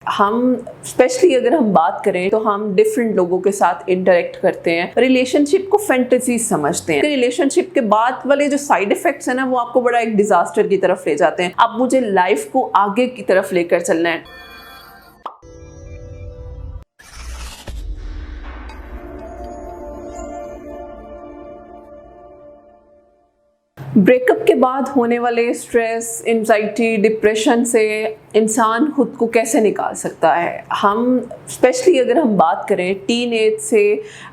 हम स्पेशली अगर हम बात करें तो हम डिफरेंट लोगों के साथ इंटरेक्ट करते हैं, रिलेशनशिप को फैंटेसी समझते हैं। रिलेशनशिप के बाद वाले जो साइड इफेक्ट्स हैं ना, वो आपको बड़ा एक डिजास्टर की तरफ ले जाते हैं। अब मुझे लाइफ को आगे की तरफ लेकर चलना है। ब्रेकअप के बाद होने वाले स्ट्रेस, एंजाइटी, डिप्रेशन से इंसान खुद को कैसे निकाल सकता है। हम स्पेशली अगर हम बात करें टीन एज से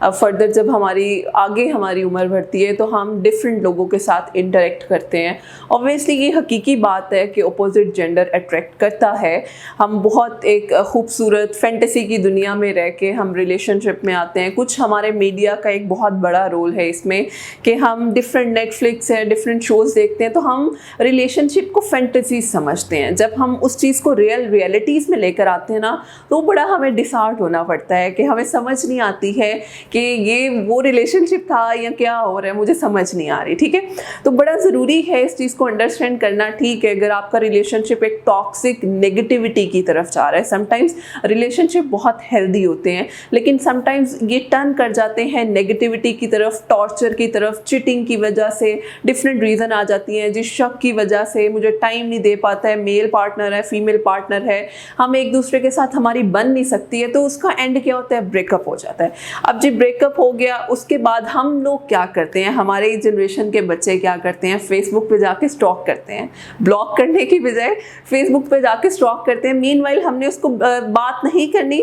फर्दर, जब हमारी उम्र बढ़ती है तो हम डिफरेंट लोगों के साथ इंटरेक्ट करते हैं। ऑब्वियसली ये हकीकी बात है कि अपोजिट जेंडर अट्रैक्ट करता है। हम बहुत एक खूबसूरत फैंटेसी की दुनिया में रह के हम रिलेशनशिप में आते हैं। कुछ हमारे मीडिया का एक बहुत बड़ा रोल है इसमें कि हम डिफरेंट नेटफ्लिक्स है, डिफरेंट शोज देखते हैं तो हम रिलेशनशिप को फैंटेसी समझते हैं। जब हम उस चीज़ को रियलिटीज़ में लेकर आते हैं ना, तो बड़ा हमें डिसहार्ट होना पड़ता है कि हमें समझ नहीं आती है कि ये वो रिलेशनशिप था या क्या हो रहा है, मुझे समझ नहीं आ रही। ठीक है, तो बड़ा ज़रूरी है इस चीज़ को अंडरस्टैंड करना। ठीक है, अगर आपका रिलेशनशिप एक टॉक्सिक नेगेटिविटी की तरफ जा रहा है, समटाइम्स रिलेशनशिप बहुत हेल्दी होते हैं लेकिन समटाइम्स ये टर्न कर जाते हैं नेगेटिविटी की तरफ, टॉर्चर की तरफ, चीटिंग की वजह से डिफरेंट रीज़न आ जाती हैं। जिस शक की वजह से मुझे टाइम नहीं दे पाता है, मेल पार्टनर है, फीमेल पार्टनर है, हम एक दूसरे के साथ हमारी बन नहीं सकती है, तो उसका एंड क्या होता है, ब्रेकअप हो जाता है। अब जी ब्रेकअप हो गया, उसके बाद हम लोग क्या करते हैं, हमारे जनरेशन के बच्चे क्या करते हैं, फेसबुक पे जाके स्टॉक करते हैं। ब्लॉक करने की बजाय फेसबुक पे जाके स्टॉक करते हैं। मीनवाइल हमने उसको बात नहीं करनी,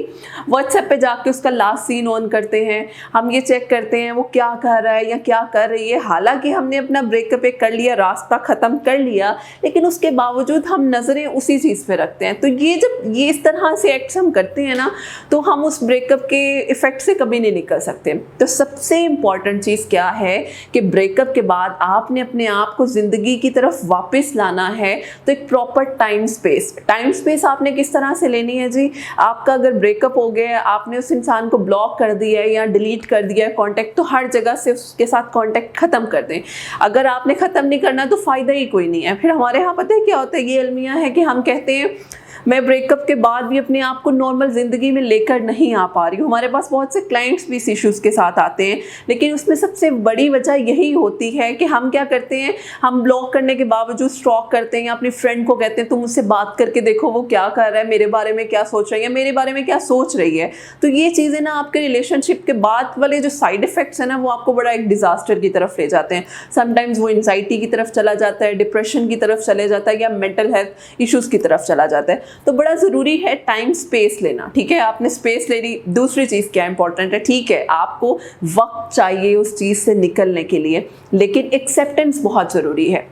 व्हाट्सएप पे जाके उसका लास्ट सीन ऑन करते हैं। हम ये चेक करते हैं वो क्या कर रहा है या क्या कर रही है। हालांकि हमने अपना ब्रेकअप कर लिया, रास्ता ख़त्म कर लिया, लेकिन उसके बावजूद हम नज़रें उसी चीज़ पे रखते हैं। तो ये जब ये इस तरह से एक्ट्स हम करते हैं ना, तो हम उस ब्रेकअप के इफ़ेक्ट से कभी नहीं निकल सकते। तो सबसे इम्पॉर्टेंट चीज़ क्या है कि ब्रेकअप के बाद आपने अपने आप को ज़िंदगी की तरफ वापस लाना है, तो एक प्रॉपर टाइम स्पेस आपने किस तरह से लेनी है जी। आपका अगर ब्रेकअप हो गया, आपने उस इंसान को ब्लॉक कर दिया है या डिलीट कर दिया है कॉन्टैक्ट, तो हर जगह से उसके साथ कॉन्टैक्ट ख़त्म कर दें। अगर आपने खत्म नहीं करना तो फायदा ही कोई नहीं है। फिर हमारे यहाँ पता है क्या होता है, ये अलमिया है कि हम कहते हैं मैं ब्रेकअप के बाद भी अपने आप को नॉर्मल ज़िंदगी में लेकर नहीं आ पा रही हूँ। हमारे पास बहुत से क्लाइंट्स भी इस इश्यूज़ के साथ आते हैं, लेकिन उसमें सबसे बड़ी वजह यही होती है कि हम क्या करते हैं, हम ब्लॉक करने के बावजूद स्टॉक करते हैं या अपनी फ्रेंड को कहते हैं तुम मुझसे बात करके देखो वो क्या कर रहा है, मेरे बारे में क्या सोच रही है, मेरे बारे में क्या सोच रही है। तो ये चीज़ें ना आपके रिलेशनशिप के बाद वाले जो साइड इफ़ेक्ट्स हैं ना, वो आपको बड़ा एक डिज़ास्टर की तरफ ले जाते हैं। समटाइम्स वो एंजाइटी की तरफ चला जाता है, डिप्रेशन की तरफ चले जाता है या मेंटल हेल्थ इश्यूज़ की तरफ चला जाता है। तो बड़ा ज़रूरी है टाइम स्पेस लेना। ठीक है, आपने स्पेस ले ली। दूसरी चीज़ क्या इंपॉर्टेंट है, ठीक है आपको वक्त चाहिए उस चीज़ से निकलने के लिए, लेकिन एक्सेप्टेंस बहुत ज़रूरी है।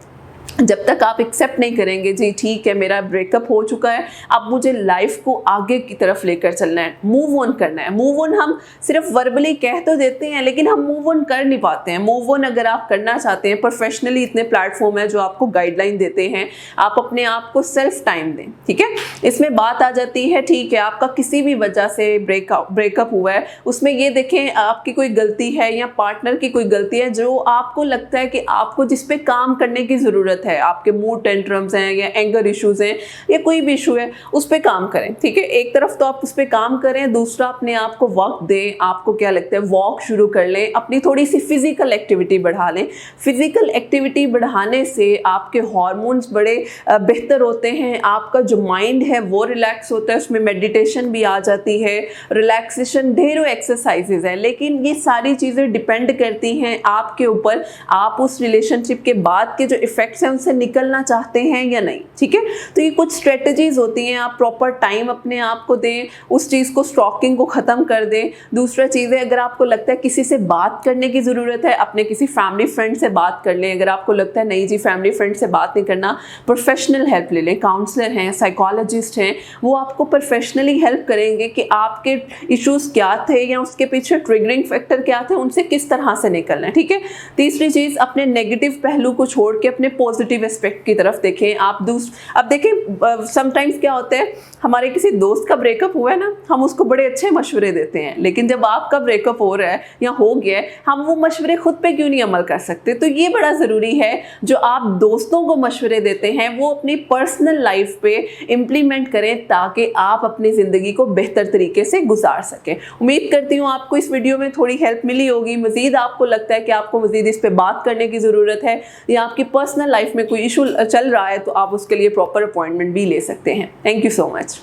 जब तक आप एक्सेप्ट नहीं करेंगे जी ठीक है मेरा ब्रेकअप हो चुका है, अब मुझे लाइफ को आगे की तरफ लेकर चलना है, मूव ऑन करना है। मूव ऑन हम सिर्फ वर्बली कह तो देते हैं लेकिन हम मूव ऑन कर नहीं पाते हैं। मूव ऑन अगर आप करना चाहते हैं, प्रोफेशनली इतने प्लेटफॉर्म है जो आपको गाइडलाइन देते हैं, आप अपने आप को सेल्फ टाइम दें। ठीक है, इसमें बात आ जाती है ठीक है आपका किसी भी वजह से ब्रेकअप हुआ है, उसमें ये देखें आपकी कोई गलती है या पार्टनर की कोई गलती है जो आपको लगता है कि आपको जिस पे काम करने की ज़रूरत है, आपके मूड टेंट्रम्स हैं या एंगर इश्यूज हैं या कोई भी इशू है, उस पे काम करें। ठीक है, एक तरफ तो आप उस पे काम करें, दूसरा अपने आप को वक्त दें। आपको क्या लगता है, वॉक शुरू कर लें, अपनी थोड़ी सी फिजिकल एक्टिविटी बढ़ा लें। फिजिकल एक्टिविटी बढ़ाने से आपके हार्मोन्स बड़े बेहतर होते हैं, आपका जो माइंड है वो रिलैक्स होता है, उसमें मेडिटेशन भी आ जाती है, रिलैक्सेशन, ढेरों एक्सरसाइजेज हैं। लेकिन ये सारी चीज़ें डिपेंड करती हैं आपके ऊपर, आप उस रिलेशनशिप के बाद के जो इफेक्ट्स हैं उनसे निकलना चाहते हैं या नहीं। ठीक है, तो ये कुछ स्ट्रेटजीज होती हैं। आप प्रॉपर टाइम अपने आप को दें, उस चीज़ को, स्टॉकिंग को ख़त्म कर दें। दूसरा चीज़ है, अगर आपको लगता है किसी से बात करने की ज़रूरत है, अपने किसी फैमिली फ्रेंड से बात कर लें। अगर आपको लगता है नहीं जी फैमिली फ्रेंड से बात नहीं करना, प्रोफेशनल हेल्प ले लें। काउंसलर हैं, साइकोलॉजिस्ट हैं, वो आपको प्रोफेशनली हेल्प करेंगे कि आपके इश्यूज़ क्या थे या उसके पीछे ट्रिगरिंग फैक्टर क्या थे, उनसे किस तरह से निकलना है। ठीक है, तीसरी चीज़, अपने नेगेटिव पहलू को छोड़ के अपने पॉजिटिव एस्पेक्ट की तरफ देखें। अब देखें समटाइम्स क्या होता है, हमारे किसी दोस्त का ब्रेकअप हुआ है ना, हम उसको बड़े अच्छे मशवरे देते हैं, लेकिन जब आपका ब्रेकअप हो रहा है या हो गया है, हम वो मशवरे खुद पे क्यों नहीं अमल कर सकते? तो ये बड़ा ज़रूरी है, जो आप दोस्तों को मशवरे देते हैं वो अपनी पर्सनल लाइफ पे इम्प्लीमेंट करें, ताकि आप अपनी ज़िंदगी को बेहतर तरीके से गुजार सकें। उम्मीद करती हूँ आपको इस वीडियो में थोड़ी हेल्प मिली होगी। मज़ीद आपको लगता है कि आपको मज़ीद इस पर बात करने की ज़रूरत है, या आपकी पर्सनल लाइफ में कोई इशू चल रहा है, तो आप उसके लिए प्रॉपर अपॉइंटमेंट भी ले सकते हैं। Thank you so much.